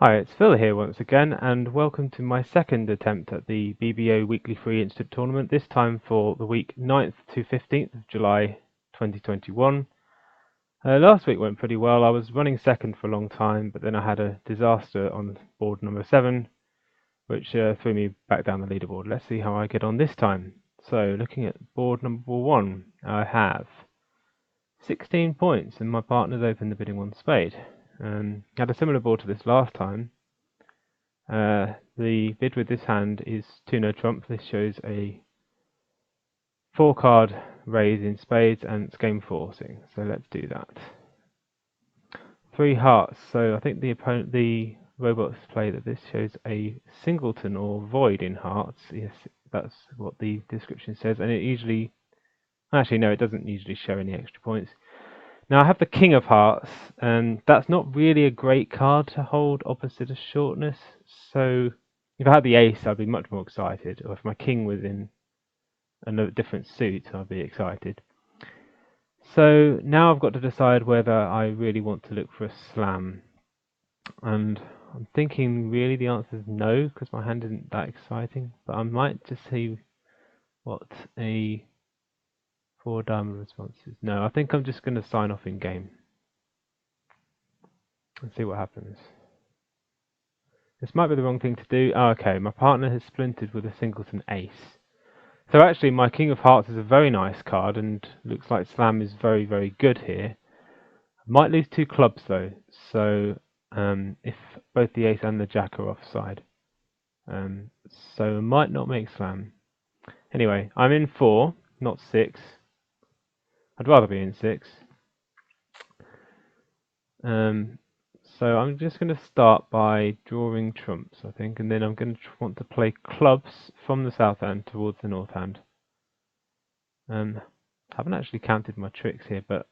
Hi, it's Phil here once again, and welcome to my second attempt at the BBO Weekly Free Instant Tournament, this time for the week 9th to 15th of July 2021. Last week went pretty well. I was running second for a long time, but then I had a disaster on board number 7, which threw me back down the leaderboard. Let's see how I get on this time. So, looking at board number 1, I have 16 points, and my partner's opened the bidding one spade. Had a similar board to this last time. The bid with this hand is 2-no trump. This shows a 4-card raise in spades and it's game forcing. So let's do that. 3 hearts. So I think the robots play that this shows a singleton or void in hearts. Yes, that's what the description says. And it usually, actually no, it doesn't usually show any extra points. Now I have the King of Hearts, and that's not really a great card to hold opposite a shortness. So if I had the Ace, I'd be much more excited. Or if my King was in a different suit, I'd be excited. So now I've got to decide whether I really want to look for a slam. And I'm thinking really the answer is no, because my hand isn't that exciting. But I might just see what a 4-diamond response is. No, I think I'm just going to sign off in game and see what happens. This might be the wrong thing to do. Oh, okay, my partner has splintered with a singleton ace. So actually my King of Hearts is a very nice card and looks like slam is very, very good here. I might lose 2 clubs though, so if both the ace and the jack are offside. So I might not make slam. Anyway, I'm in 4, not 6. I'd rather be in 6. So I'm just going to start by drawing trumps, I think, and then I'm going to want to play clubs from the south hand towards the north hand. I haven't actually counted my tricks here, but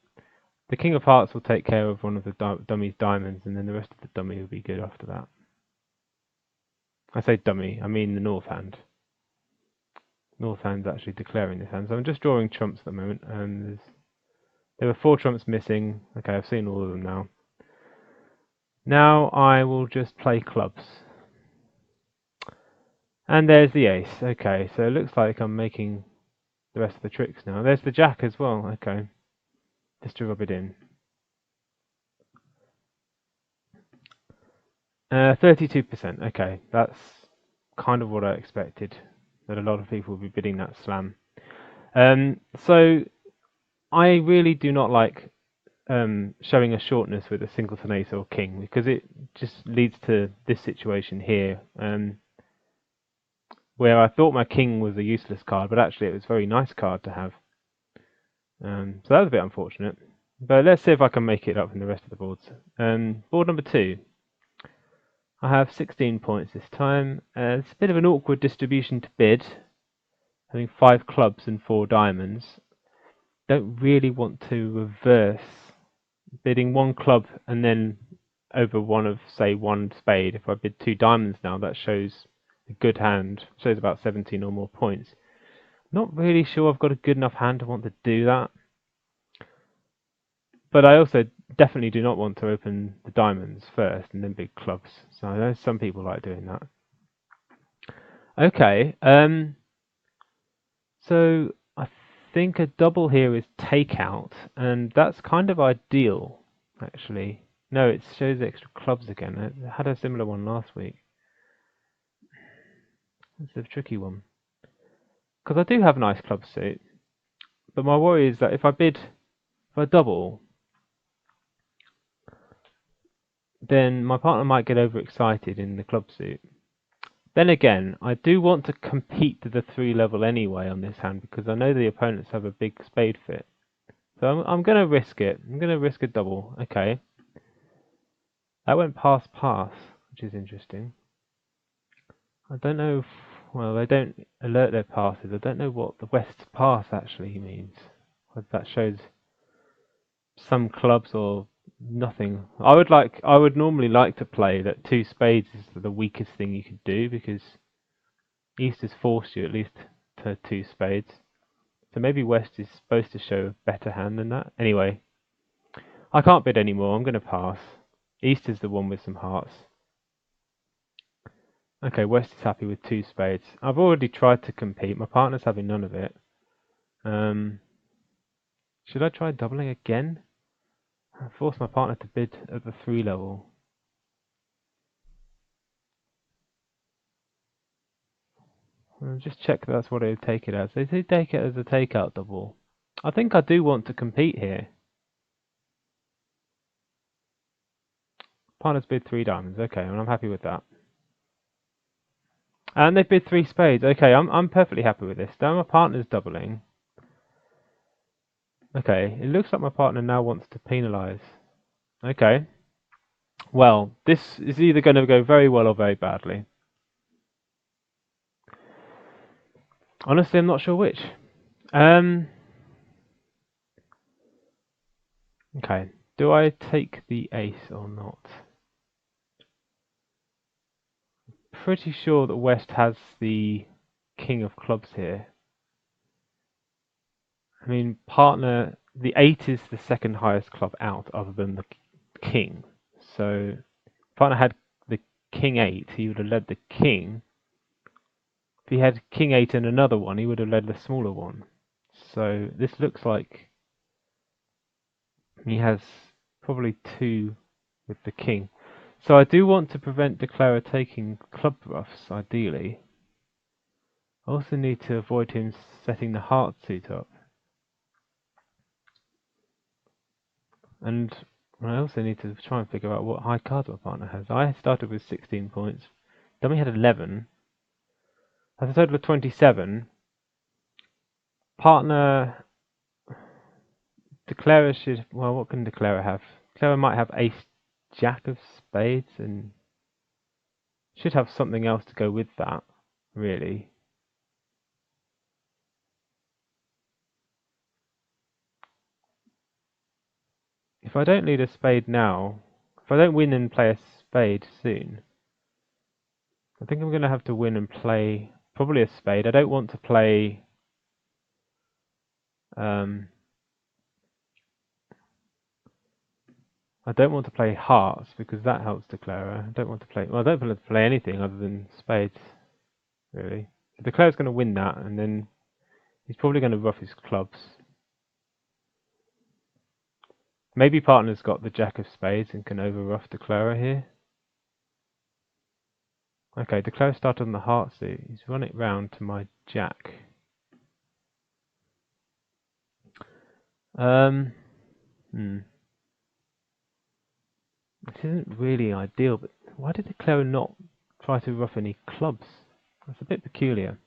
the King of Hearts will take care of one of the dummy's diamonds, and then the rest of the dummy will be good after that. I say dummy, I mean the north hand. North hand's actually declaring this hand, so I'm just drawing trumps at the moment, and there were 4 trumps missing. Okay, I've seen all of them now. Now I will just play clubs. And there's the ace. Okay, so it looks like I'm making the rest of the tricks now. There's the jack as well. Okay, just to rub it in. 32%. Okay, that's kind of what I expected, that a lot of people will be bidding that slam. So I really do not like showing a shortness with a singleton ace or king, because it just leads to this situation here, where I thought my king was a useless card, but actually it was a very nice card to have. So that was a bit unfortunate. But let's see if I can make it up in the rest of the boards. Board number 2. I have 16 points this time. It's a bit of an awkward distribution to bid, having 5 clubs and 4 diamonds. Don't really want to reverse bidding 1 club and then over one of, say, 1 spade. If I bid 2 diamonds now, that shows a good hand, shows about 17 or more points. Not really sure I've got a good enough hand to want to do that. But I also definitely do not want to open the diamonds first and then big clubs. So I know some people like doing that. Okay, so I think a double here is takeout, and that's kind of ideal, actually. No, it shows extra clubs again. I had a similar one last week. It's a tricky one. Because I do have a nice club suit, but my worry is that if I double, then my partner might get overexcited in the club suit. Then again, I do want to compete to the 3 level anyway on this hand, because I know the opponents have a big spade fit. So I'm going to risk it. I'm going to risk a double. Okay. That went pass, which is interesting. I don't know if, well, they don't alert their passes. I don't know what the West's pass actually means. Whether that shows some clubs or nothing. I would normally like to play that 2 spades is the weakest thing you could do, because East has forced you at least to 2 spades. So maybe West is supposed to show a better hand than that. Anyway, I can't bid anymore. I'm going to pass. East is the one with some hearts. Okay, West is happy with 2 spades. I've already tried to compete. My partner's having none of it. Should I try doubling again? I force my partner to bid at the 3 level. I'll just check that's what they would take it as. They did take it as a takeout double. I think I do want to compete here. Partners bid 3 diamonds. Okay, and I'm happy with that. And they bid 3 spades. Okay, I'm perfectly happy with this. Now my partner's doubling. Okay, it looks like my partner now wants to penalise. Okay. Well, this is either going to go very well or very badly. Honestly, I'm not sure which. Okay. Do I take the ace or not? Pretty sure that West has the king of clubs here. I mean, partner, the 8 is the second highest club out other than the king. So, if partner had the king 8, he would have led the king. If he had king 8 and another one, he would have led the smaller one. So, this looks like he has probably 2 with the king. So I do want to prevent Declarer taking club ruffs, ideally. I also need to avoid him setting the heart suit up. And I also need to try and figure out what high cards my partner has. I started with 16 points. Dummy had 11. That's a total of 27. Partner... Declarer should... Well, what can Declarer have? Declarer might have ace jack of spades and... Should have something else to go with that, really. If I don't lead a spade now, if I don't win and play a spade soon, I think I'm going to have to win and play probably a spade. I don't want to play... I don't want to play hearts because that helps Declarer. I don't want to play... Well, I don't want to play anything other than spades, really. So Declarer's going to win that, and then he's probably going to ruff his clubs. Maybe partner's got the jack of spades and can over-ruff Declarer here. Okay, Declarer started on the heart suit. He's run it round to my jack. This isn't really ideal, but why did Declarer not try to ruff any clubs? That's a bit peculiar.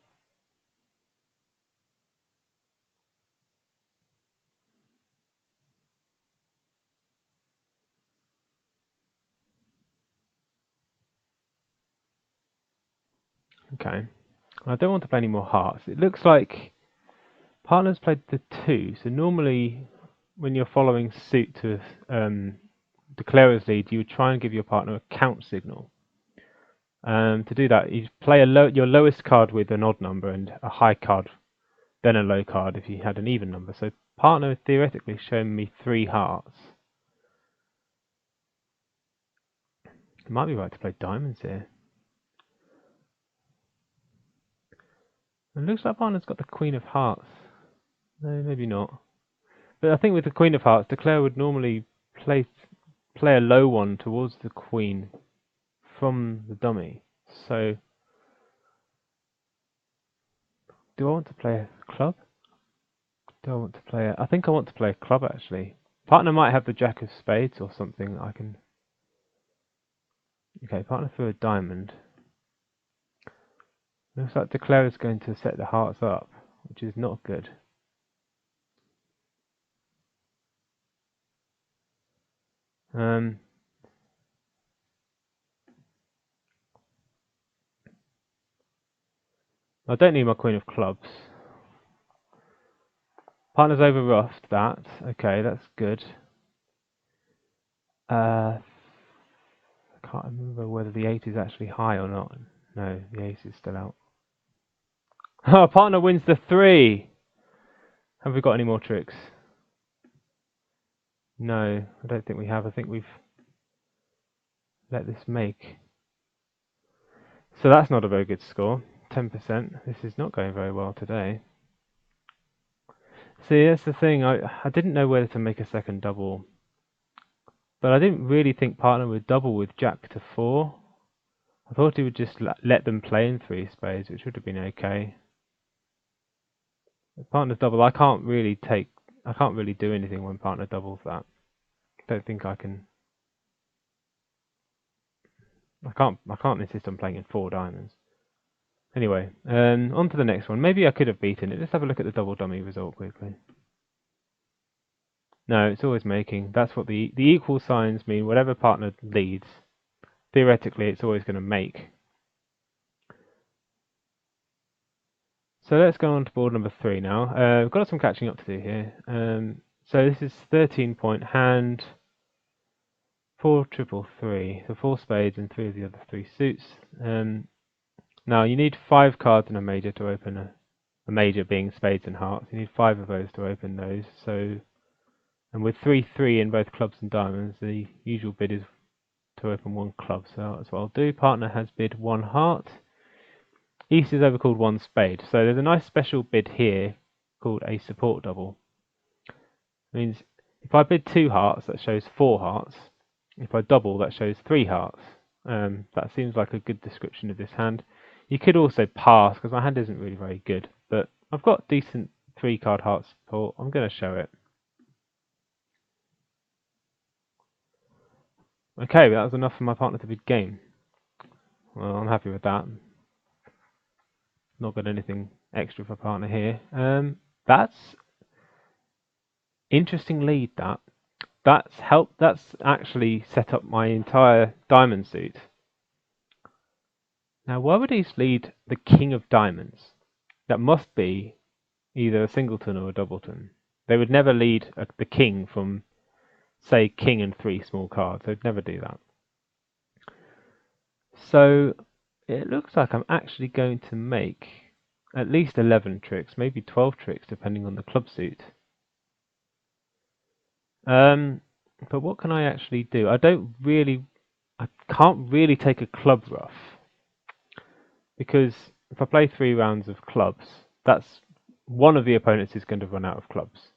Okay. I don't want to play any more hearts. It looks like partner's played the 2, so normally when you're following suit to Declarer's lead, you would try and give your partner a count signal. To do that, you play your lowest card with an odd number and a high card, then a low card if you had an even number. So partner theoretically shown me 3 hearts. It might be right to play diamonds here. It looks like partner's got the Queen of Hearts. No, maybe not. But I think with the Queen of Hearts, Declare would normally play a low one towards the Queen from the dummy. So, do I want to play a club? Do I want to play I think I want to play a club, actually. Partner might have the Jack of Spades or something I can... Okay, partner threw a diamond. Looks like Declare is going to set the hearts up, which is not good. I don't need my Queen of Clubs. Partner's over-ruffed that. Okay, that's good. I can't remember whether the 8 is actually high or not. No, the ace is still out. Oh, partner wins the 3! Have we got any more tricks? No, I don't think we have. I think we've let this make. So that's not a very good score. 10%. This is not going very well today. See, that's the thing. I didn't know whether to make a second double, but I didn't really think partner would double with Jack to 4. I thought he would just let them play in 3 spades, which would have been okay. Partner double, I can't really do anything when partner doubles that. Don't think I can. I can't insist on playing in 4 diamonds. Anyway, on to the next one. Maybe I could have beaten it. Let's have a look at the double dummy result quickly. No, it's always making. That's what the equal signs mean. Whatever partner leads, theoretically, it's always going to make. So let's go on to board number 3 now. We've got some catching up to do here. So this is 13-point hand. 4 triple 3, so 4 spades and 3 of the other 3 suits. Now you need 5 cards in a major to open a major being spades and hearts. You need 5 of those to open those. So, and with 3-3 in both clubs and diamonds, the usual bid is to open 1 club. So that's what I'll do. Partner has bid 1 heart. East is overcalled 1 spade. So there's a nice special bid here called a support double. It means if I bid 2 hearts, that shows 4 hearts. If I double, that shows 3 hearts. That seems like a good description of this hand. You could also pass, because my hand isn't really very good, but I've got decent 3-card heart support. I'm going to show it. Okay, that was enough for my partner to bid game. Well, I'm happy with that. Not got anything extra for partner here. That's interesting lead, that. That's actually set up my entire diamond suit. Now, why would East lead the king of diamonds? That must be either a singleton or a doubleton. They would never lead the king from, say, king and 3 small cards. They'd never do that. So it looks like I'm actually going to make at least 11 tricks, maybe 12 tricks, depending on the club suit. But what can I actually do? I can't really take a club ruff, because if I play 3 rounds of clubs, that's one of the opponents is going to run out of clubs.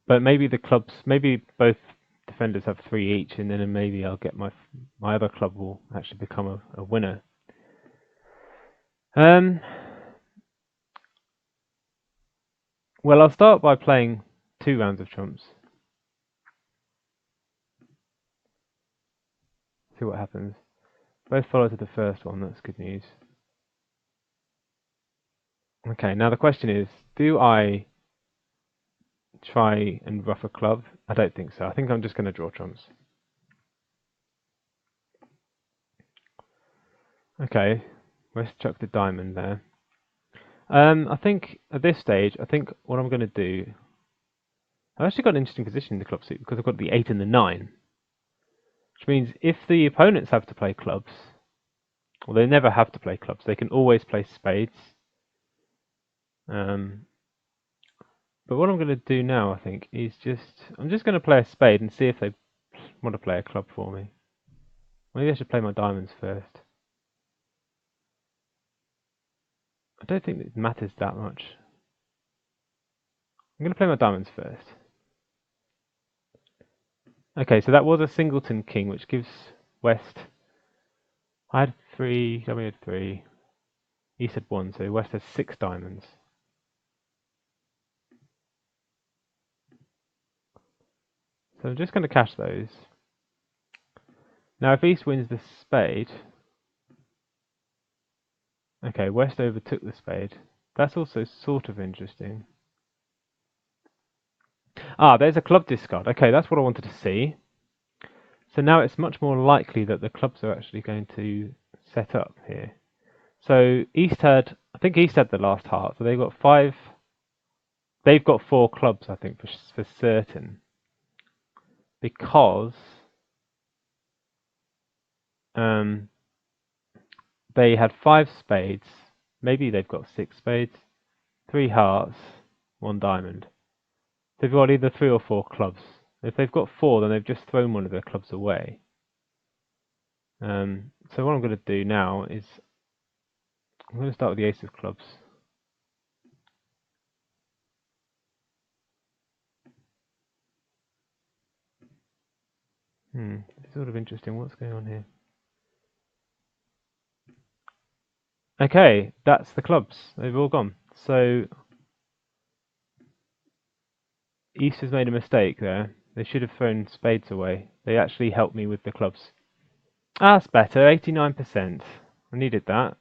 But maybe both defenders have 3 each, and then maybe I'll get my other club will actually become a winner. Well, I'll start by playing 2 rounds of trumps. See what happens. Both follow to the first one. That's good news. Okay, now the question is, do I try and ruff a club? I don't think so. I think I'm just going to draw trumps. Okay, let's chuck the diamond there. I think at this stage, I think what I'm going to do, I've actually got an interesting position in the club suit because I've got the 8 and the 9, which means if the opponents have to play clubs, well, they never have to play clubs. They can always play spades. But what I'm going to do now, I think, is I'm just going to play a spade and see if they want to play a club for me. Maybe I should play my diamonds first. I don't think it matters that much. I'm going to play my diamonds first. Okay, so that was a singleton king, which gives West... I had 3, W had 3, East had 1, so West has 6 diamonds. So I'm just going to cash those. Now if East wins the spade... Okay, West overtook the spade. That's also sort of interesting. Ah, there's a club discard. Okay, that's what I wanted to see. So now it's much more likely that the clubs are actually going to set up here. So I think East had the last heart, so they've got 5. They've got 4 clubs, I think, for certain, because they had 5 spades. Maybe they've got 6 spades, 3 hearts, 1 diamond. They've got either 3 or 4 clubs. If they've got 4, then they've just thrown one of their clubs away. So what I'm going to do now is I'm going to start with the ace of clubs. It's sort of interesting. What's going on here? Okay, that's the clubs. They've all gone. So East has made a mistake there. They should have thrown spades away. They actually helped me with the clubs. Ah, that's better. 89%. I needed that.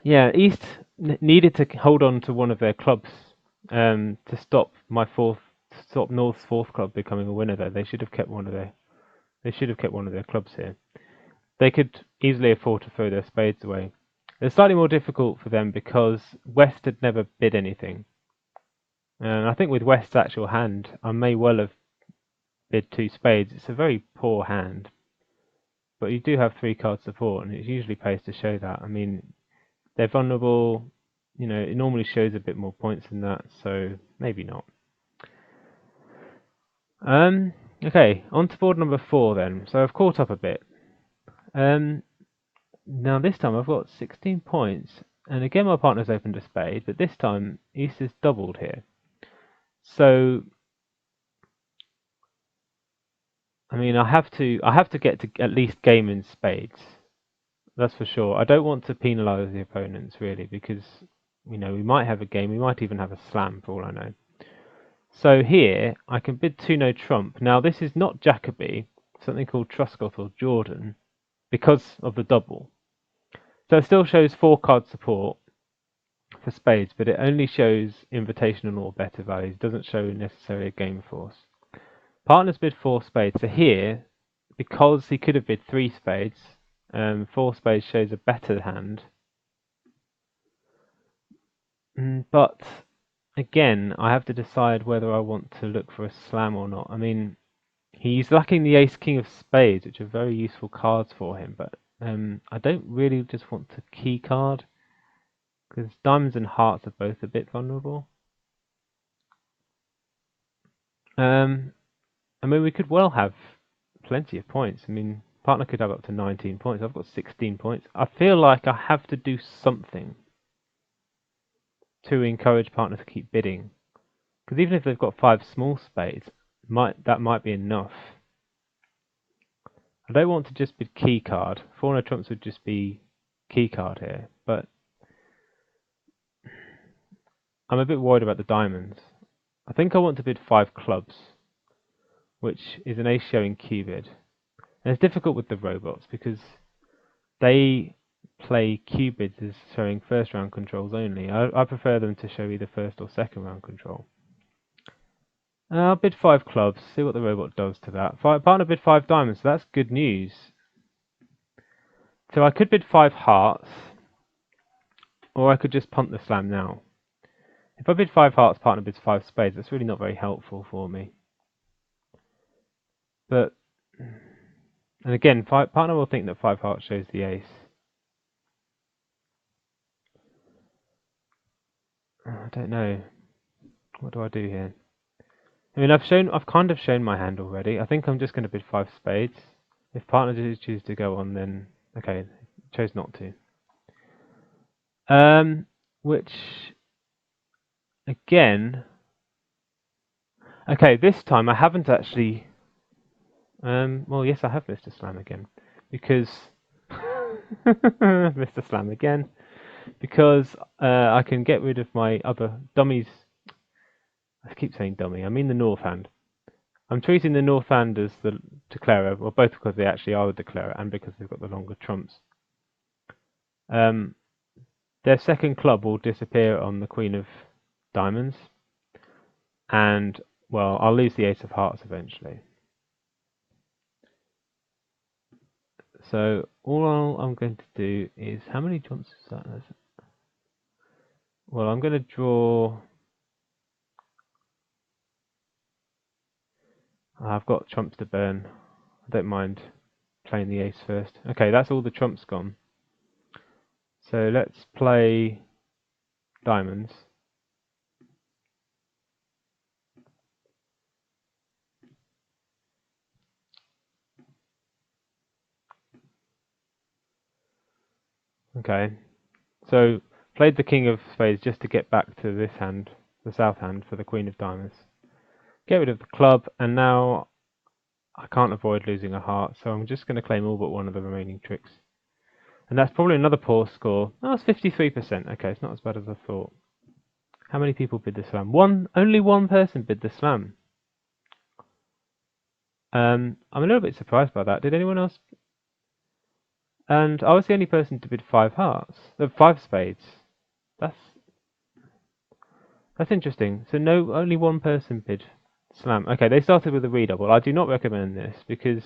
Yeah, East needed to hold on to one of their clubs to stop North's fourth club becoming a winner. Though they should have kept one of their clubs here. They could easily afford to throw their spades away. It's slightly more difficult for them because West had never bid anything. And I think with West's actual hand, I may well have bid two spades. It's a very poor hand, but you do have three card support, and it usually pays to show that. I mean, they're vulnerable. It normally shows a bit more points than that, so maybe not. Okay, on to board number 4 then. So I've caught up a bit. Now this time I've got 16 points, and again my partner's opened a spade, but this time East has doubled here. So I mean, I have to get to at least game in spades. That's for sure. I don't want to penalise the opponents really, because we might have a game, we might even have a slam for all I know. So here I can bid 2 no trump. Now this is not Jacoby, something called Truscott or Jordan, because of the double. So it still shows 4 card support for spades, but it only shows invitational or better values. It doesn't show necessarily a game force. Partners bid 4 spades. So here, because he could have bid 3 spades, 4 spades shows a better hand. But again, I have to decide whether I want to look for a slam or not. I mean, he's lacking the ace king of spades, which are very useful cards for him, but I don't really just want to key card, because diamonds and hearts are both a bit vulnerable. I mean, we could well have plenty of points. I mean, partner could have up to 19 points. I've got 16 points. I feel like I have to do something to encourage partner to keep bidding. Because even if they've got 5 small spades, that might be enough. I don't want to just bid key card. 4 no trumps would just be key card here, but I'm a bit worried about the diamonds. I think I want to bid 5 clubs, which is an ace showing Q bid. And it's difficult with the robots because they play Q bids as showing first round controls only. I prefer them to show either first or second round control. I'll bid 5 clubs, see what the robot does to that. Partner bid 5 diamonds, so that's good news. So I could bid 5 hearts, or I could just punt the slam now. If I bid 5 hearts, partner bids 5 spades, that's really not very helpful for me. But, and again, partner will think that 5 hearts shows the ace. I don't know. What do I do here? I mean, I've kind of shown my hand already. I think I'm just going to bid 5 spades. If partner does choose to go on, then okay, chose not to. Which again, okay, this time I haven't actually. Well, yes, I have Mr. Slam again because Mr. Slam again because I can get rid of my other dummies. I keep saying dummy. I mean the North hand. I'm treating the North hand as the declarer, well, both because they actually are the declarer and because they've got the longer trumps. Their second club will disappear on the Queen of Diamonds, and, well, I'll lose the Ace of Hearts eventually. So all I'm going to do is, how many trumps is that? Well, I'm going to draw. I've got trumps to burn. I don't mind playing the ace first. Okay, that's all the trumps gone. So let's play diamonds. Okay, so played the king of spades just to get back to this hand, the south hand, for the queen of diamonds. Get rid of the club, and now I can't avoid losing a heart, so I'm just going to claim all but one of the remaining tricks. And that's probably another poor score. Oh, it's 53%. Okay, it's not as bad as I thought. How many people bid the slam? Only one person bid the slam. I'm a little bit surprised by that. Did anyone else? And I was the only person to bid 5 spades. That's interesting. So no, only one person bid slam. Okay, they started with a redouble. I do not recommend this because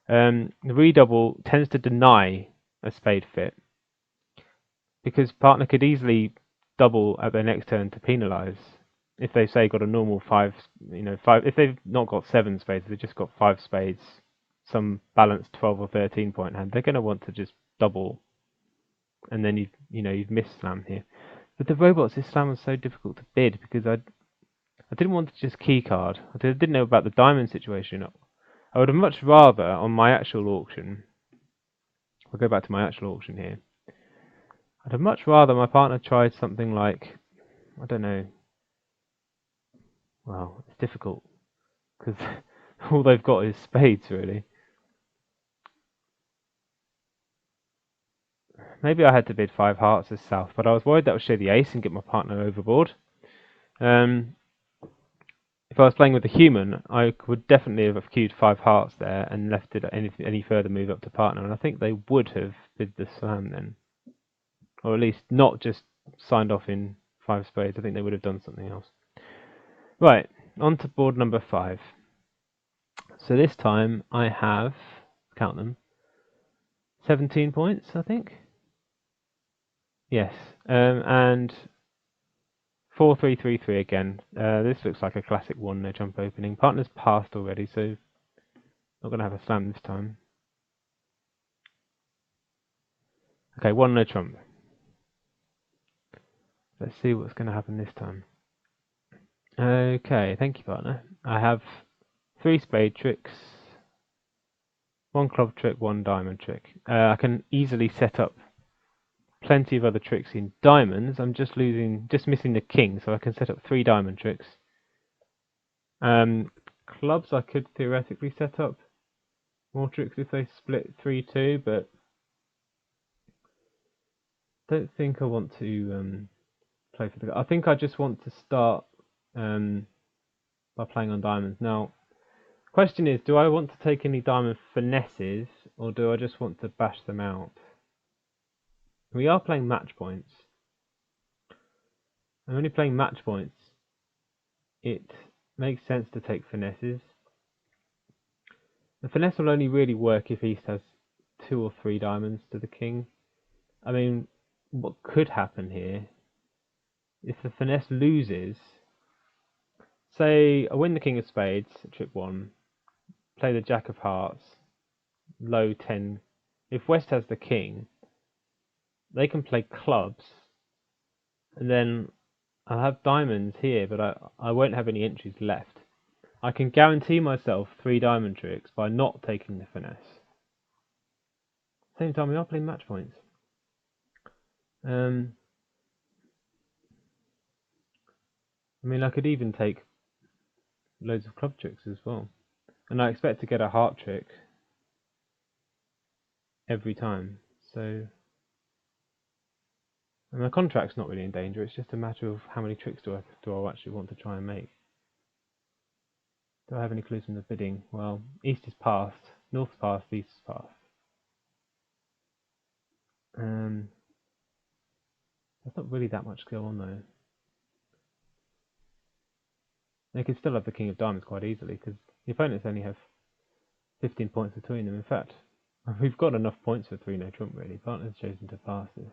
the redouble tends to deny a spade fit because partner could easily double at their next turn to penalise. If they say got a normal five, if they've not got 7 spades, they've just got 5 spades, some balanced 12 or 13 point hand, they're going to want to just double, and then you've missed slam here. But the robots, this slam was so difficult to bid because I didn't want to just keycard. I didn't know about the diamond situation. I would have much rather on my actual auction. I'll go back to my actual auction here. I'd have much rather my partner tried something like, I don't know. Well, it's difficult because all they've got is spades, really. Maybe I had to bid 5 hearts as south, but I was worried that would show the ace and get my partner overboard. If I was playing with a human, I would definitely have queued 5 hearts there and left it any further move up to partner, and I think they would have bid the slam then. Or at least not just signed off in 5 spades. I think they would have done something else. Right, on to board number 5. So this time I have, count them, 17 points, I think. Yes, and 4-3-3-3 again. This looks like a classic 1-no trump opening. Partner's passed already, so not going to have a slam this time. Okay, 1-no trump. Let's see what's going to happen this time. Okay, thank you, partner. I have 3 spade tricks, 1 club trick, 1 diamond trick. I can easily set up plenty of other tricks in diamonds. I'm just missing the king, so I can set up 3 diamond tricks. Clubs, I could theoretically set up more tricks if they split 3-2, but don't think I want to play for the. I think I just want to start by playing on diamonds. Now, question is, do I want to take any diamond finesses, or do I just want to bash them out? We are playing match points. I'm only playing match points. It makes sense to take finesses. The finesse will only really work if East has 2 or 3 diamonds to the king. I mean, what could happen here, if the finesse loses, say I win the king of spades, trick 1, play the jack of hearts, low 10. If West has the king, they can play clubs, and then I'll have diamonds here, but I won't have any entries left. I can guarantee myself 3 diamond tricks by not taking the finesse. Same time, we are playing match points. I mean, I could even take loads of club tricks as well. And I expect to get a heart trick every time. So, and my contract's not really in danger. It's just a matter of how many tricks do I actually want to try and make. Do I have any clues from the bidding? Well, East is passed, North's passed, East is passed. There's not really that much skill on though. They could still have the King of Diamonds quite easily because the opponents only have 15 points between them. In fact, we've got enough points for 3-no trump really. Partner's chosen to pass this.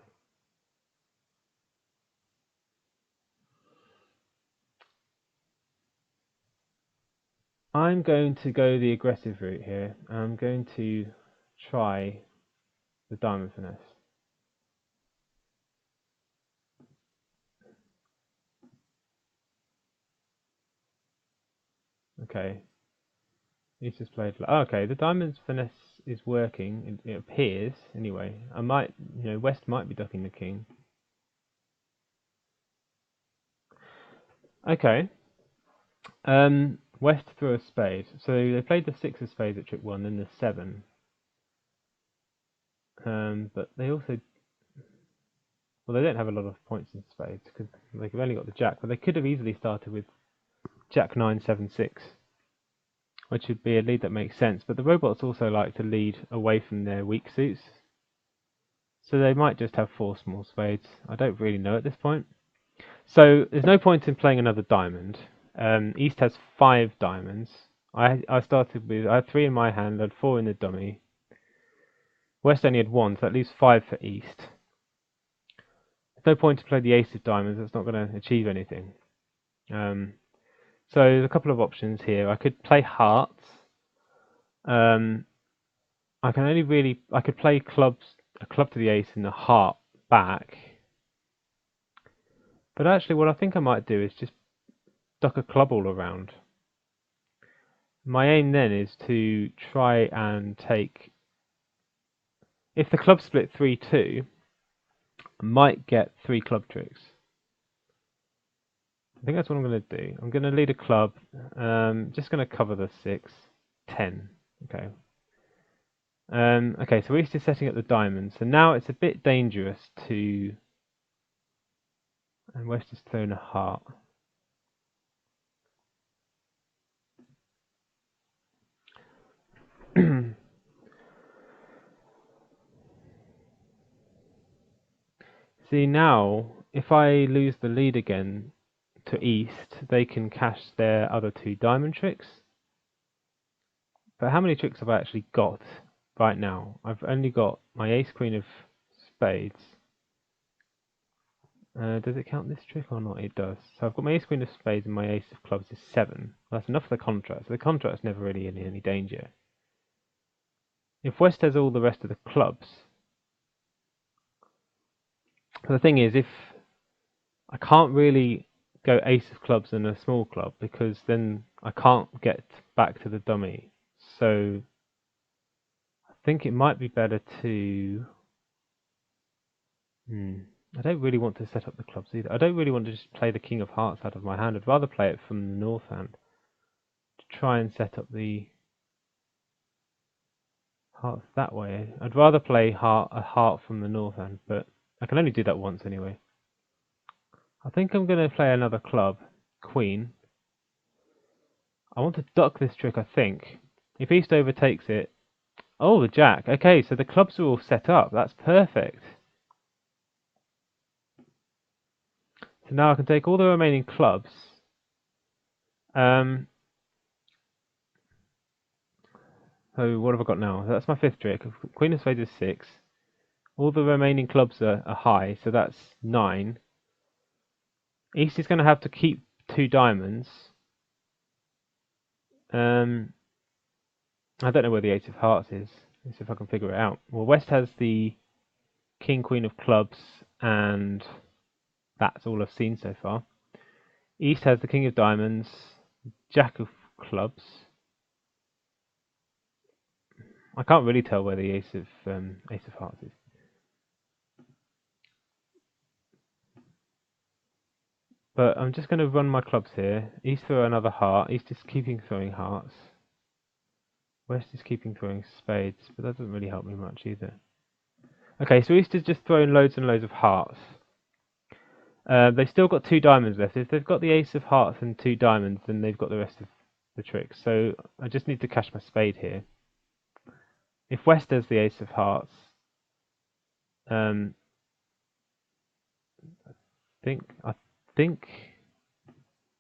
I'm going to go the aggressive route here. I'm going to try the diamond finesse. Okay. East has played. Okay, the diamond's finesse is working. It appears anyway. I might, West might be ducking the king. Okay. West threw a spade. So they played the 6 of spades at trick 1, then the 7. But they also, well, they don't have a lot of points in spades because they've only got the jack. But they could have easily started with Jack 9 7 6, which would be a lead that makes sense. But the robots also like to lead away from their weak suits, so they might just have 4 small spades. I don't really know at this point. So there's no point in playing another diamond. East has 5 diamonds. I started with, I had 3 in my hand, I had 4 in the dummy. West only had 1, so that leaves 5 for East. There's no point to play the ace of diamonds, that's not going to achieve anything. So there's a couple of options here. I could play hearts. I could play clubs, a club to the ace and a heart back. But actually what I think I might do is just duck a club all around. My aim then is to try and take, if the club split 3-2, I might get 3 club tricks. I think that's what I'm going to do. I'm going to lead a club, just going to cover the 6, 10. Okay. Okay, so East is setting up the diamonds, so now it's a bit dangerous to, and West is throwing a heart. See, now, if I lose the lead again to East, they can cash their other 2 diamond tricks. But how many tricks have I actually got right now? I've only got my ace queen of spades. Does it count this trick or not? It does. So I've got my ace queen of spades and my ace of clubs is 7. Well, that's enough for the contract. So the contract's never really in any danger. If West has all the rest of the clubs, the thing is, if I can't really go ace of clubs and a small club because then I can't get back to the dummy. So I think it might be better to. I don't really want to set up the clubs either. I don't really want to just play the king of hearts out of my hand. I'd rather play it from the north hand to try and set up the hearts that way. I'd rather play a heart from the north hand, but I can only do that once anyway. I think I'm going to play another club, queen. I want to duck this trick, I think. If East overtakes it... Oh, the jack. Okay, so the clubs are all set up. That's perfect. So now I can take all the remaining clubs. So what have I got now? That's my 5th trick. Queen of spades is 6. All the remaining clubs are high, so that's 9. East is going to have to keep 2 diamonds. I don't know where the ace of hearts is. Let's see if I can figure it out. Well, West has the king, queen of clubs, and that's all I've seen so far. East has the king of diamonds, jack of clubs. I can't really tell where the ace of hearts is. But I'm just going to run my clubs here. East throw another heart. East is keeping throwing hearts. West is keeping throwing spades, but that doesn't really help me much either. Okay, so East is just throwing loads and loads of hearts. They've still got 2 diamonds left. If they've got the ace of hearts and 2 diamonds, then they've got the rest of the tricks. So I just need to cash my spade here. If West has the ace of hearts, I think.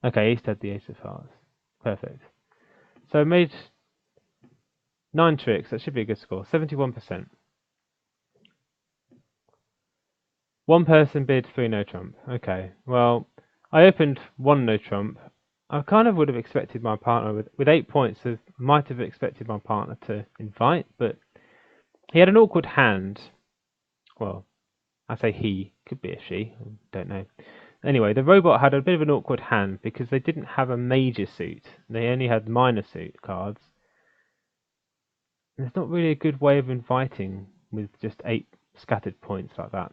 Okay, East had the ace of hearts. Perfect. So I made 9 tricks. That should be a good score. 71%. One person bid 3 no trump. Okay. Well, I opened 1 no trump. I kind of would have expected my partner with 8 points. I might have expected my partner to invite, but he had an awkward hand. Well, I say he, could be a she. I don't know. Anyway, the robot had a bit of an awkward hand because they didn't have a major suit. They only had minor suit cards. there's not really a good way of inviting with just 8 scattered points like that.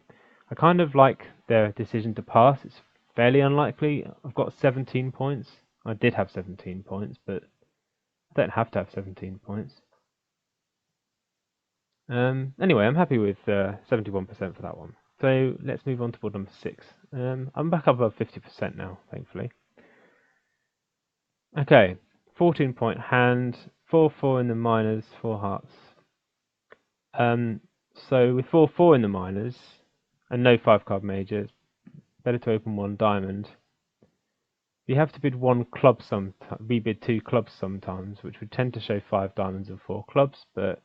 I kind of like their decision to pass. It's fairly unlikely. I've got 17 points. I did have 17 points, but I don't have to have 17 points. Anyway, I'm happy with 71% for that one. So let's move on to board number 6. I'm back up above 50% now, thankfully. Okay, 14-point hand, 4-4 in the minors, 4 hearts. So with 4-4 in the minors, and no 5-card major, it's better to open 1 diamond. You have to bid 1 club sometimes. We bid 2 clubs sometimes, which would tend to show 5 diamonds and 4 clubs, but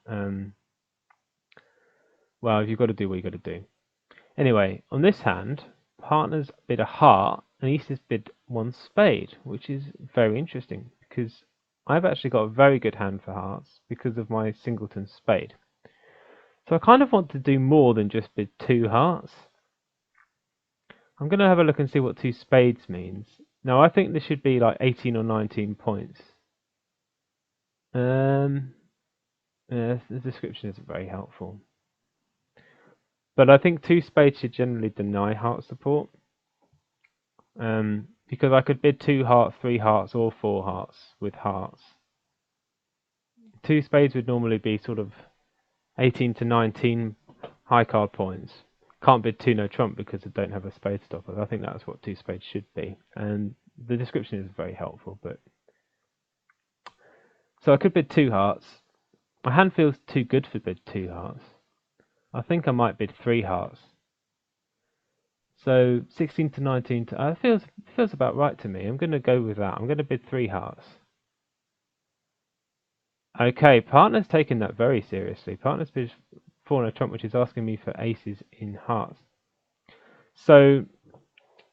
well, you've got to do what you've got to do. Anyway, on this hand, partners bid a heart and Easters bid 1 spade, which is very interesting because I've actually got a very good hand for hearts because of my singleton spade. So I kind of want to do more than just bid 2 hearts. I'm going to have a look and see what 2 spades means. Now I think this should be like 18 or 19 points. Yeah, the description isn't very helpful. But I think 2 spades should generally deny heart support. Because I could bid 2 hearts, 3 hearts, or 4 hearts with hearts. 2 spades would normally be sort of 18 to 19 high card points. Can't bid 2 no trump because I don't have a spade stopper. I think that's what 2 spades should be. And the description is very helpful, but so I could bid 2 hearts. My hand feels too good for bid 2 hearts. I think I might bid 3 hearts. So 16 to 19 to feels about right to me. I'm going to go with that. I'm going to bid 3 hearts. Okay, partner's taking that very seriously. Partner's bid 4 no trump, which is asking me for aces in hearts. So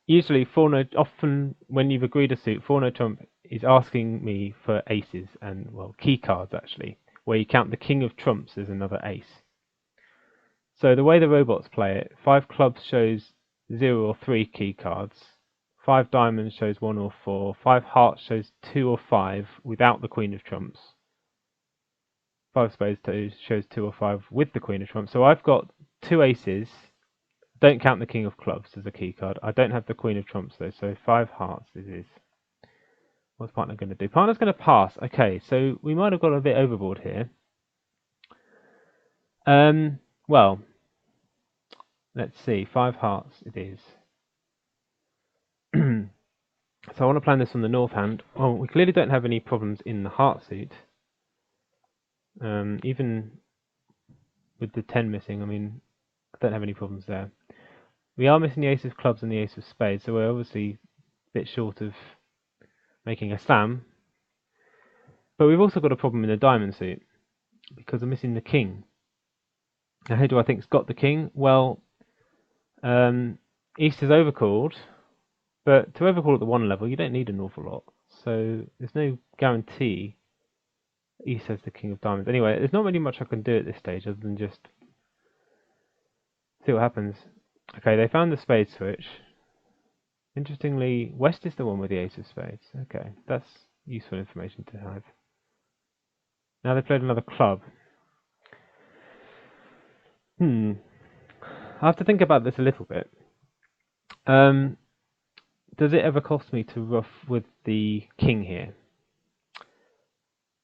usually often when you've agreed a suit, 4 no trump is asking me for aces and, well, key cards actually, where you count the king of trumps as another ace. So the way the robots play it, 5 clubs shows 0 or 3 key cards, 5 diamonds shows 1 or 4, 5 hearts shows 2 or 5 without the queen of trumps, 5 spades shows 2 or 5 with the queen of trumps. So I've got 2 aces. Don't count the king of clubs as a key card. I don't have the queen of trumps though, so 5 hearts it is. What's partner going to do? Partner's going to pass. Okay, so we might have got a bit overboard here. Well, let's see. 5 hearts it is. So I want to plan this on the north hand. Well, we clearly don't have any problems in the heart suit. Even with the 10 missing, I mean, I don't have any problems there. We are missing the ace of clubs and the ace of spades, so we're obviously a bit short of making a slam. But we've also got a problem in the diamond suit, because I'm missing the king. Now who do I think's got the king? Well, East is overcalled, but to overcall at the 1 level, you don't need an awful lot. So there's no guarantee East has the king of diamonds. Anyway, there's not really much I can do at this stage other than just see what happens. Okay, they found the spade switch. Interestingly, West is the one with the ace of spades. Okay, that's useful information to have. Now they played another club. I have to think about this a little bit. Does it ever cost me to ruff with the king here?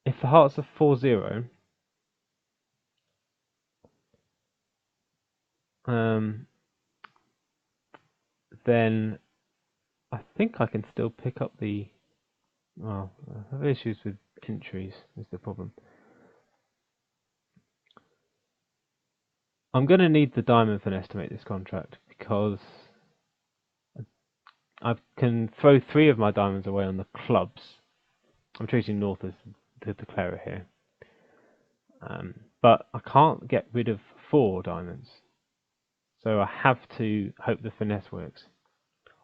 If the hearts are 4-0, then I think I can still pick up the... Well, I have issues with entries, is the problem. I'm going to need the diamond finesse to make this contract, because I can throw 3 of my diamonds away on the clubs. I'm choosing north as the declarer here. But I can't get rid of 4 diamonds. So I have to hope the finesse works.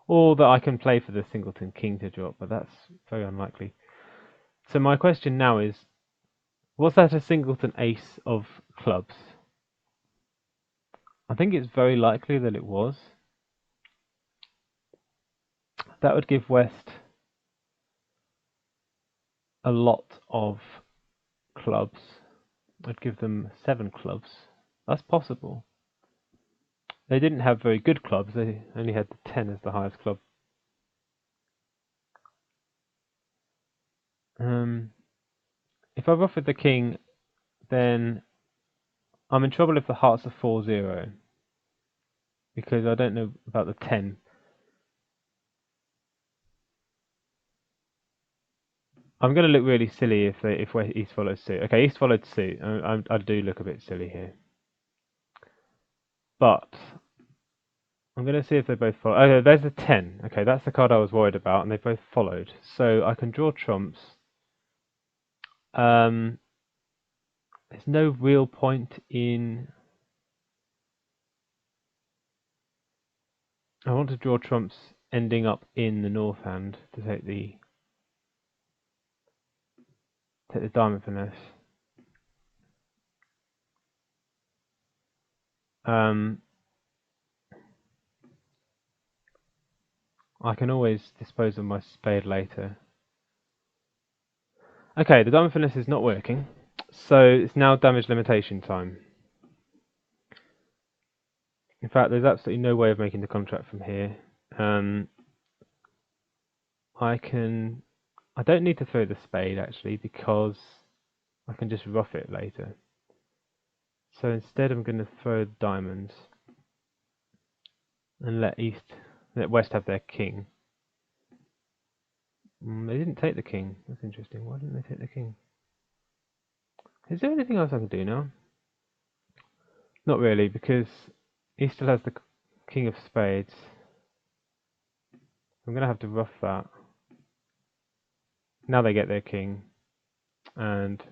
Or that I can play for the singleton king to drop, but that's very unlikely. So my question now is, was that a singleton ace of clubs? I think it's very likely that it was. That would give West a lot of clubs. I'd give them 7 clubs. That's possible. They didn't have very good clubs. They only had the 10 as the highest club. If I've offered the king, then I'm in trouble if the hearts are 4-0. Because I don't know about the 10. I'm going to look really silly if East follows suit. Okay, East followed suit. I do look a bit silly here. But I'm going to see if they both follow. Oh, there's the 10. Okay, that's the card I was worried about, and they both followed. So I can draw trumps. There's no real point in... I want to draw trumps ending up in the north hand to take the diamond finesse. I can always dispose of my spade later. Okay, the diamond finesse is not working, so it's now damage limitation time. In fact, there's absolutely no way of making the contract from here. I don't need to throw the spade actually because I can just rough it later. So instead I'm going to throw diamonds and let West have their king. They didn't take the king. That's interesting. Why didn't they take the king? Is there anything else I can do now? Not really, because he still has the king of spades. I'm going to have to rough that. Now they get their king. And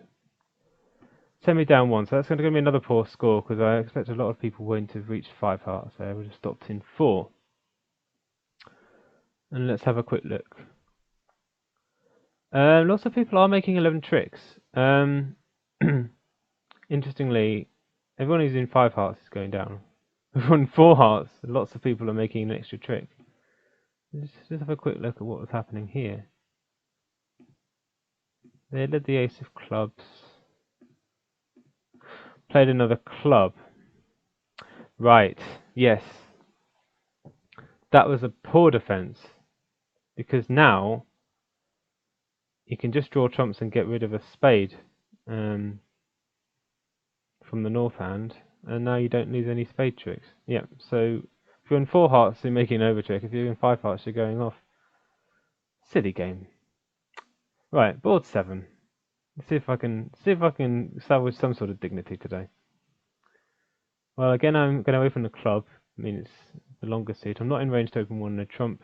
send me down 1. So that's going to give me another poor score, because I expect a lot of people won't have reached 5 hearts there. We'll just stopped in 4. And let's have a quick look. Lots of people are making 11 tricks. Interestingly, everyone who's in 5 hearts is going down. Everyone in 4 hearts, lots of people are making an extra trick. Let's just have a quick look at what was happening here. They led the ace of clubs. Played another club. Right, yes. That was a poor defense. Because now you can just draw trumps and get rid of a spade from the north hand, and now you don't lose any spade tricks. Yeah, so if you're in 4 hearts, you're making an over trick. If you're in 5 hearts, you're going off. Silly game. Right, board 7. Let's see if I can salvage some sort of dignity today. Well, again, I'm going to open the club. I mean, it's the longer suit. I'm not in range to open 1 no trump.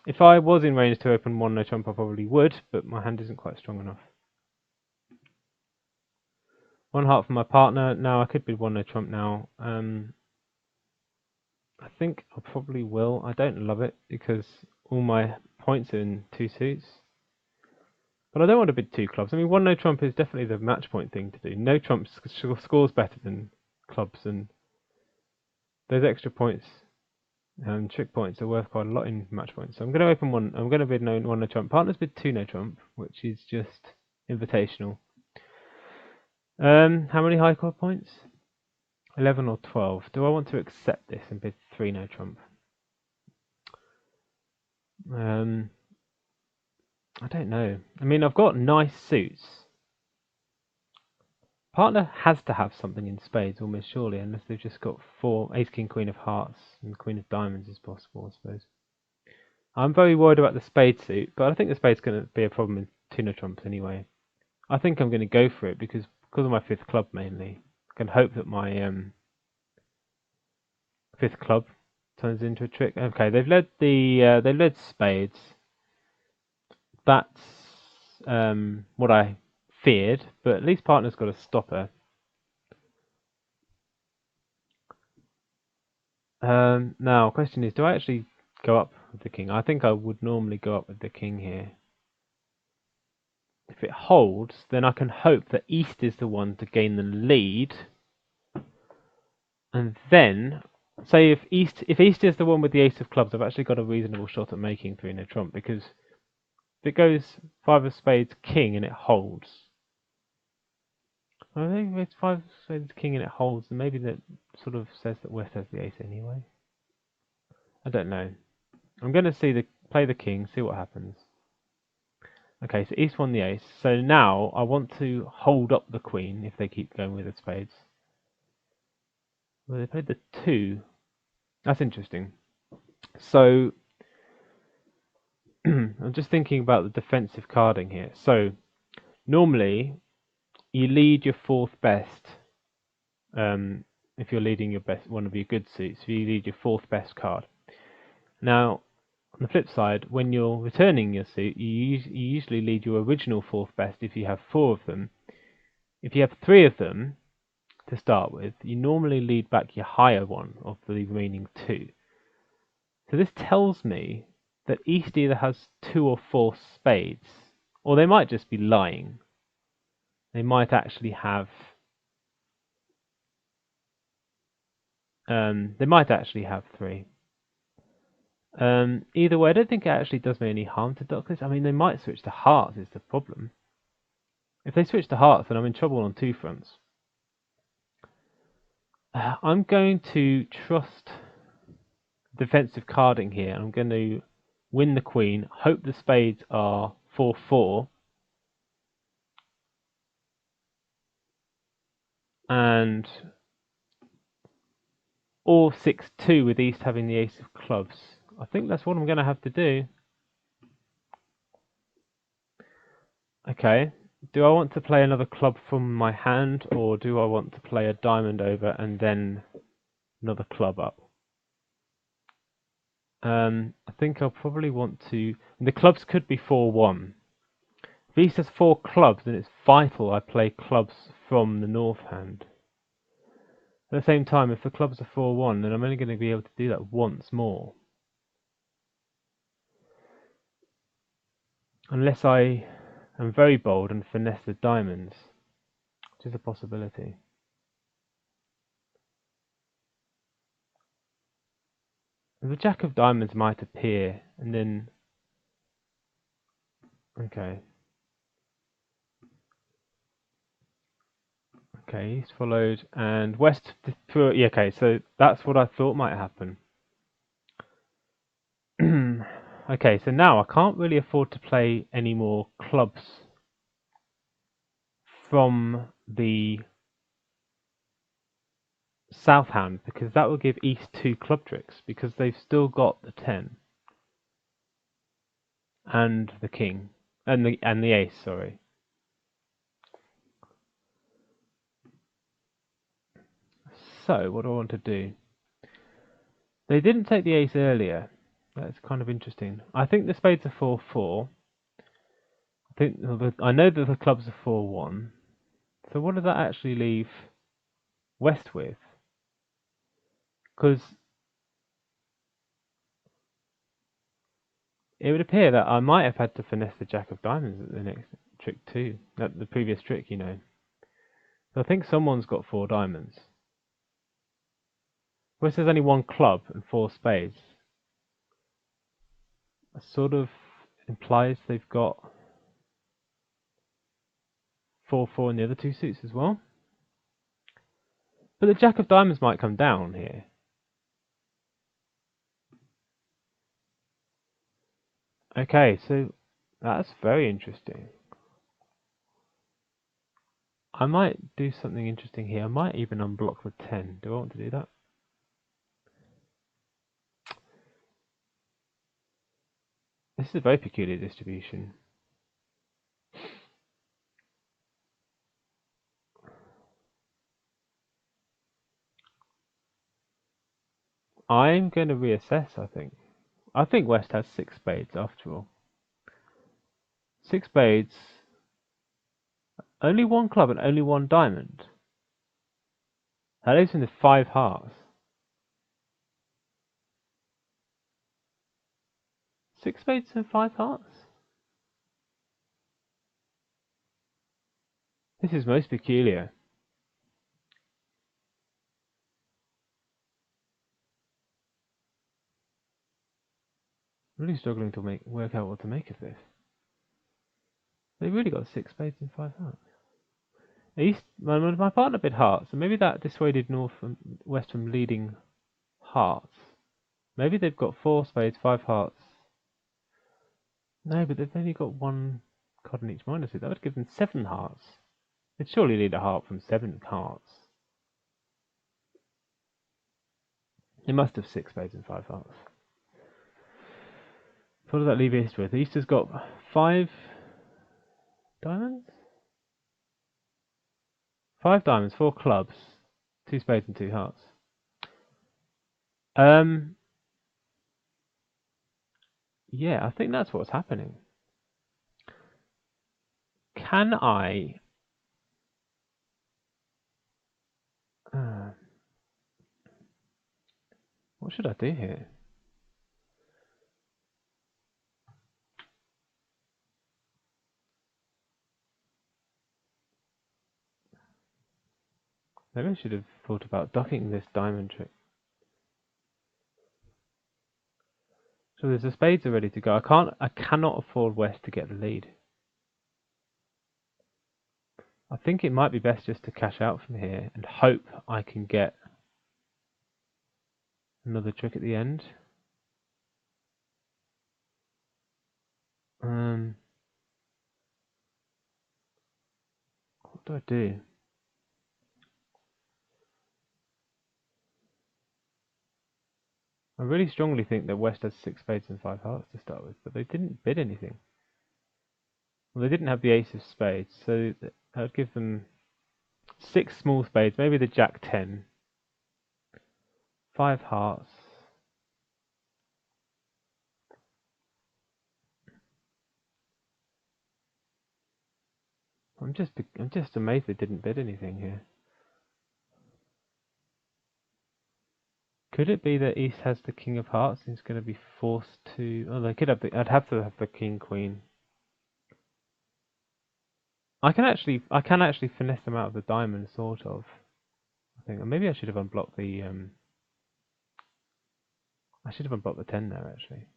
If I was in range to open 1 no trump, I probably would, but my hand isn't quite strong enough. 1 heart for my partner. Now I could be 1 no trump now. I think I probably will. I don't love it because all my points are in 2 suits. But I don't want to bid 2 clubs. I mean, 1 no trump is definitely the match point thing to do. No trump scores better than clubs, and those extra points, trick points, are worth quite a lot in match points. So I'm going to open 1. I'm going to bid 1 no trump. Partners bid 2 no trump, which is just invitational. How many high card points? 11 or 12. Do I want to accept this and bid 3 no trump? I don't know. I mean, I've got nice suits. Partner has to have something in spades, almost surely, unless they've just got 4 ace, king, queen of hearts, and queen of diamonds is possible, I suppose. I'm very worried about the spade suit, but I think the spade's going to be a problem in 2 no trumps anyway. I think I'm going to go for it because of my 5th club mainly. I can hope that my 5th club turns into a trick. Okay, they've led spades. That's what I feared, but at least partner's got a stopper. Now, question is, do I actually go up with the king? I think I would normally go up with the king here. If it holds, then I can hope that East is the one to gain the lead. And then, say if East is the one with the ace of clubs, I've actually got a reasonable shot at making 3 no trump, because if it goes 5 of spades, king, and it holds, I think if it's five spades king and it holds, then maybe that sort of says that West has the ace anyway. I don't know. I'm going to play the king, see what happens. Okay, so East won the ace. So now I want to hold up the queen if they keep going with the spades. Well, they played the 2. That's interesting. So I'm just thinking about the defensive carding here. So normally you lead your 4th best. If you're leading your best, one of your good suits, you lead your 4th best card. Now, on the flip side, when you're returning your suit, you usually lead your original 4th best if you have 4 of them. If you have 3 of them to start with, you normally lead back your higher one of the remaining 2. So this tells me that East either has 2 or 4 spades, or they might just be lying. They might actually have 3. Either way, I don't think it actually does me any harm to duck this. I mean, they might switch to hearts is the problem. If they switch to hearts, then I'm in trouble on 2 fronts. I'm going to trust defensive carding here. I'm going to win the queen, hope the spades are 4-4, and or 6-2 with East having the ace of clubs. I think that's what I'm going to have to do. Okay, do I want to play another club from my hand, or do I want to play a diamond over and then another club up? I think I'll probably want to... The clubs could be 4-1. If East has 4 clubs, then it's vital I play clubs from the north hand. At the same time, if the clubs are 4-1, then I'm only going to be able to do that once more. Unless I am very bold and finesse the diamonds, which is a possibility. The jack of diamonds might appear, and then... Okay. Okay, East followed, and West... Yeah, okay, so that's what I thought might happen. Okay, so now I can't really afford to play any more clubs from the south hand, because that will give East 2 club tricks, because they've still got the 10 and the king and the ace, sorry. So what do I want to do? They didn't take the ace earlier. That's kind of interesting. I think the spades are 4-4. I know that the clubs are 4-1. So what does that actually leave West with? Because it would appear that I might have had to finesse the jack of diamonds at the next trick too. At the previous trick, you know. So I think someone's got 4 diamonds. West has only 1 club and 4 spades. That sort of implies they've got 4-4 in the other 2 suits as well. But the jack of diamonds might come down here. Okay, so that's very interesting. I might do something interesting here. I might even unblock the 10. Do I want to do that? This is a very peculiar distribution. I'm going to reassess, I think. I think West has 6 spades after all. 6 spades, only 1 club and only 1 diamond. That leaves him with 5 hearts. 6 spades and 5 hearts? This is most peculiar. I'm really struggling to work out what to make of this. They really got 6 spades and 5 hearts. East, my partner bid hearts, so maybe that dissuaded North and West from leading hearts. Maybe they've got 4 spades, 5 hearts. No, but they've only got 1 card in each minus it. That would give them 7 hearts. They'd surely lead a heart from 7 hearts. They must have 6 spades and 5 hearts. So what does that leave East with? East has got 5 diamonds? 5 diamonds, 4 clubs, 2 spades and 2 hearts. Yeah, I think that's what's happening. Can I... what should I do here? Maybe I should have thought about ducking this diamond trick. So there's the spades are ready to go. I cannot afford West to get the lead. I think it might be best just to cash out from here and hope I can get another trick at the end. What do I do? I really strongly think that West has 6 spades and 5 hearts to start with, but they didn't bid anything. Well, they didn't have the ace of spades, so that would give them 6 small spades, maybe the jack 10, 5 hearts. I'm just amazed they didn't bid anything here. Could it be that East has the king of hearts and is going to be forced to... Oh, they could have I'd have to have the king queen. I can actually finesse them out of the diamond, sort of. I think maybe I should have unblocked the I should have unblocked the 10 there actually.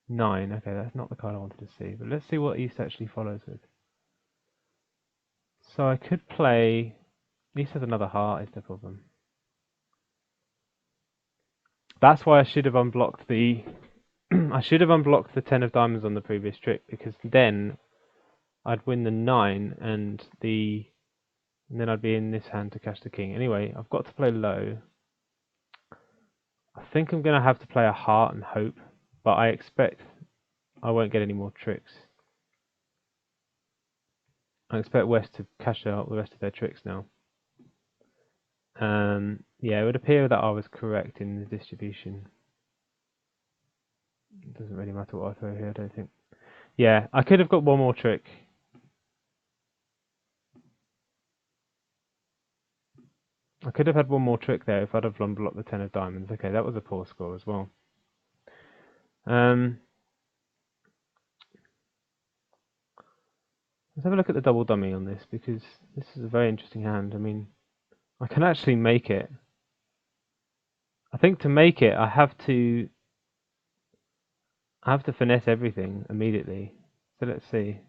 9, okay, that's not the card I wanted to see, but let's see what East actually follows with. So I could play... East has another heart, is the problem. That's why I should have unblocked the... I should have unblocked the 10 of diamonds on the previous trick, because then I'd win the 9 and then I'd be in this hand to catch the king. Anyway, I've got to play low. I think I'm going to have to play a heart and hope, but I expect I won't get any more tricks. I expect West to cash out the rest of their tricks now. Yeah, it would appear that I was correct in the distribution. It doesn't really matter what I throw here, I don't think. Yeah, I could have got one more trick. I could have had one more trick there if I'd have unblocked the 10 of diamonds. Okay, that was a poor score as well. Let's have a look at the double dummy on this, because this is a very interesting hand. I mean, I can actually make it. I think to make it, I have to finesse everything immediately. So let's see.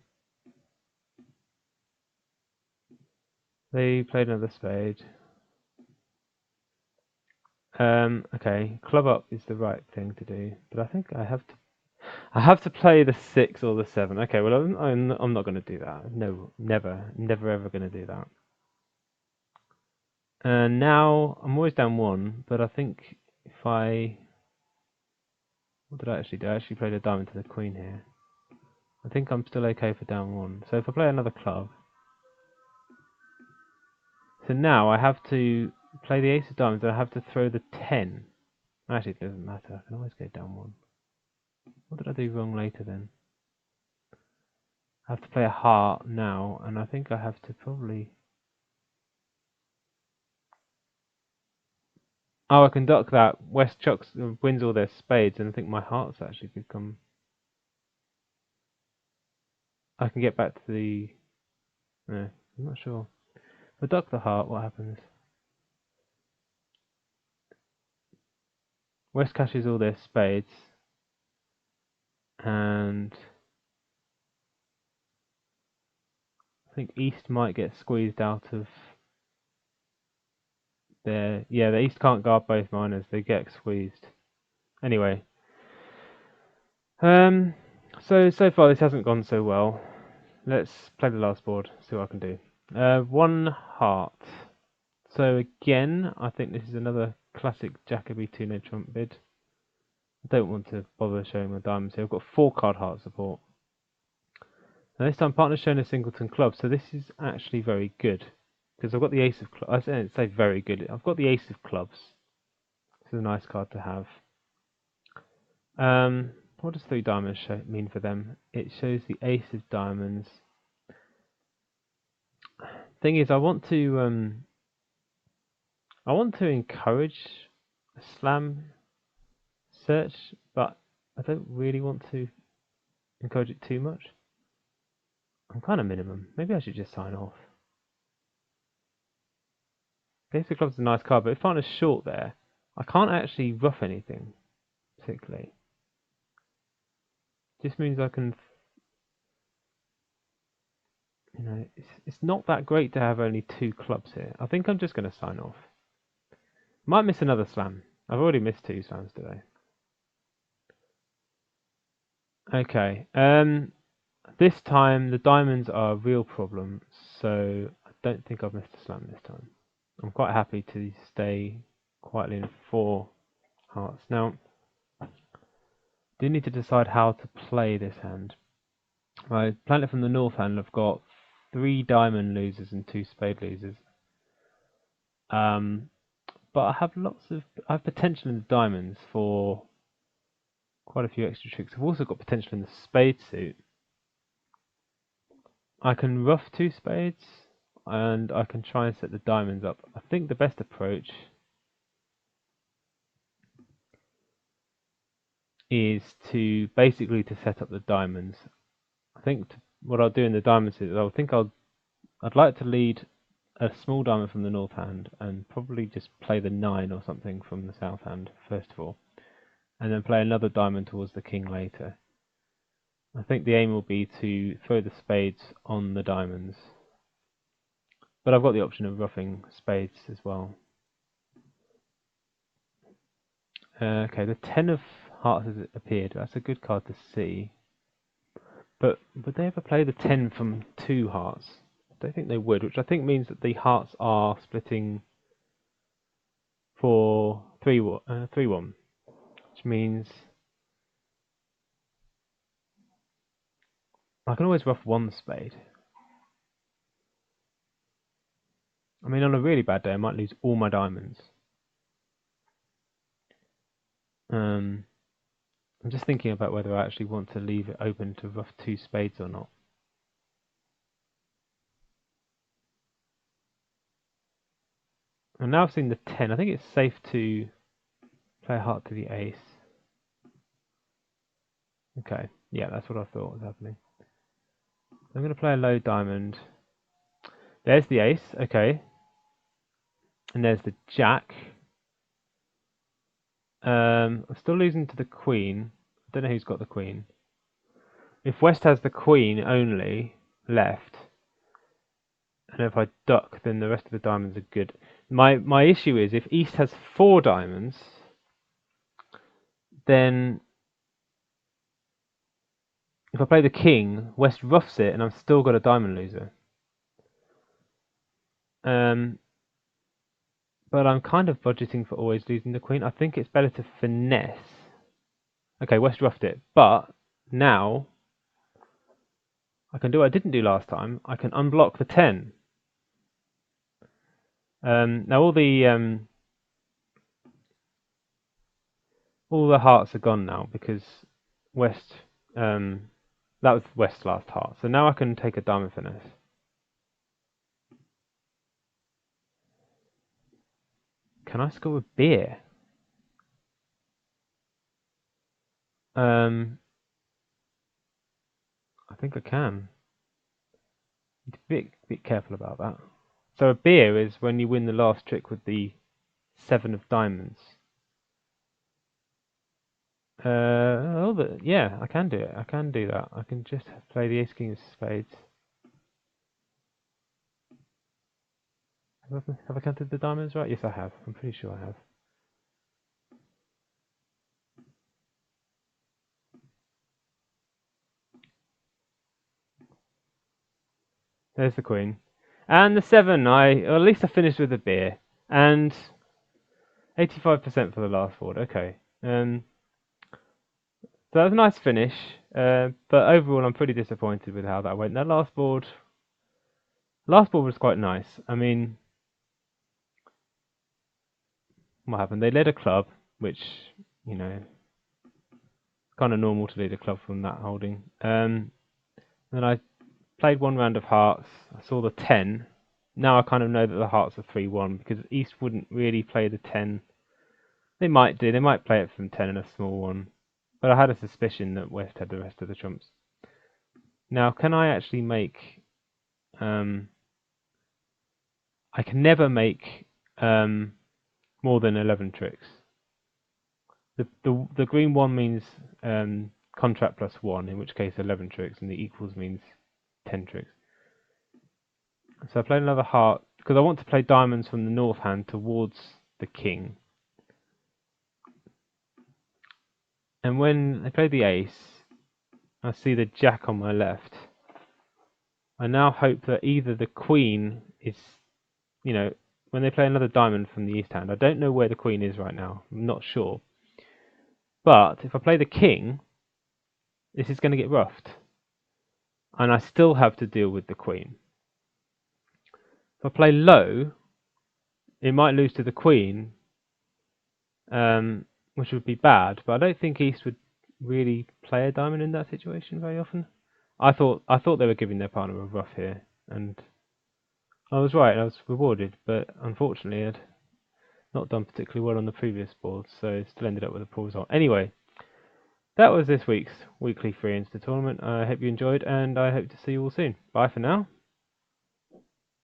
They played another spade. Okay, club up is the right thing to do, but I think I have to play the 6 or the 7. Okay, well I'm not going to do that. No, never ever going to do that. And now I'm always down 1, but I think if I... What did I actually do? I actually played a diamond to the queen here. I think I'm still okay for down 1. So if I play another club... So now I have to play the ace of diamonds and I have to throw the 10. Actually, it doesn't matter. I can always go down 1. What did I do wrong later then? I have to play a heart now, and I think I have to probably... Oh, I can duck that. West chucks wins all their spades, and I think my hearts actually become... I can get back to the... No, I'm not sure. If I duck the heart, what happens? West cashes all their spades, and think East might get squeezed out of their... Yeah, the East can't guard both minors. They get squeezed. Anyway. So far this hasn't gone so well. Let's play the last board, see what I can do. 1 heart. So again, I think this is another classic Jacoby 2-no trump bid. I don't want to bother showing my diamonds here. I've got 4 card heart support. Now this time partner's shown a singleton club, so this is actually very good. Because I've got the ace of clubs. I didn't say very good. I've got the ace of clubs. This is a nice card to have. What does 3 diamonds mean for them? It shows the ace of diamonds. Thing is, I want to encourage a slam search, but I don't really want to encourage it too much. I'm kind of minimum. Maybe I should just sign off. Ace of clubs is a nice card, but if I'm short there, I can't actually rough anything particularly. Just means I can, you know, it's not that great to have only 2 clubs here. I think I'm just going to sign off. Might miss another slam. I've already missed 2 slams today. Okay. This time the diamonds are a real problem, so I don't think I've missed a slam this time. I'm quite happy to stay quietly in 4 hearts. Now, I do need to decide how to play this hand. I planned it from the north hand. I've got 3 diamond losers and 2 spade losers. But I have potential in the diamonds for quite a few extra tricks. I've also got potential in the spade suit. I can rough 2 spades, and I can try and set the diamonds up. I think the best approach is to basically set up the diamonds. I think what I'll do in the diamonds is I'd like to lead a small diamond from the north hand and probably just play the 9 or something from the south hand first of all, and then play another diamond towards the king later. I think the aim will be to throw the spades on the diamonds, but I've got the option of roughing spades as well. Okay, the 10 of hearts has appeared. That's a good card to see. But would they ever play the 10 from 2 hearts? I don't think they would, which I think means that the hearts are splitting for 3-1, which means I can always rough 1 spade. I mean, on a really bad day, I might lose all my diamonds. I'm just thinking about whether I actually want to leave it open to rough 2 spades or not. And now I've seen the 10, I think it's safe to play a heart to the ace. Okay, yeah, that's what I thought was happening. I'm going to play a low diamond. There's the ace, okay. And there's the jack. I'm still losing to the queen. I don't know who's got the queen. If West has the queen only left, and if I duck, then the rest of the diamonds are good. My issue is if East has 4 diamonds, then if I play the king, West roughs it, and I've still got a diamond loser. But I'm kind of budgeting for always losing the queen. I think it's better to finesse. Okay, West roughed it, but now I can do what I didn't do last time. I can unblock the 10. Now all the hearts are gone now because West. That was West's last heart. So now I can take a diamond finesse. Can I score a beer? I think I can. Be a bit careful about that. So a beer is when you win the last trick with the 7 of diamonds. Yeah, I can do it. I can do that. I can just play the ace king of spades. Have I counted the diamonds right? Yes, I have. I'm pretty sure I have. There's the queen. And the 7, at least I finished with the beer. And 85% for the last board, okay. So that was a nice finish, but overall I'm pretty disappointed with how that went. That last board was quite nice. I mean, what happened? They led a club, which, you know, kind of normal to lead a club from that holding. Then I played one round of hearts. I saw the 10. Now I kind of know that the hearts are 3-1 because East wouldn't really play the 10. They might do. They might play it from 10 and a small one. But I had a suspicion that West had the rest of the trumps. Now, can I actually make... I can never make more than 11 tricks. The green one means contract plus 1, in which case 11 tricks, and the equals means 10 tricks. So I played another heart, because I want to play diamonds from the north hand towards the king. And when I play the ace, I see the jack on my left. I now hope that either the queen is, when they play another diamond from the east hand, I don't know where the queen is right now, I'm not sure. But if I play the king, this is going to get roughed. And I still have to deal with the queen. If I play low, it might lose to the queen, which would be bad. But I don't think East would really play a diamond in that situation very often. I thought they were giving their partner a rough here, and I was right. I was rewarded, but unfortunately, I'd not done particularly well on the previous board, so still ended up with a poor result. Anyway, that was this week's weekly free Insta tournament. I hope you enjoyed, and I hope to see you all soon. Bye for now.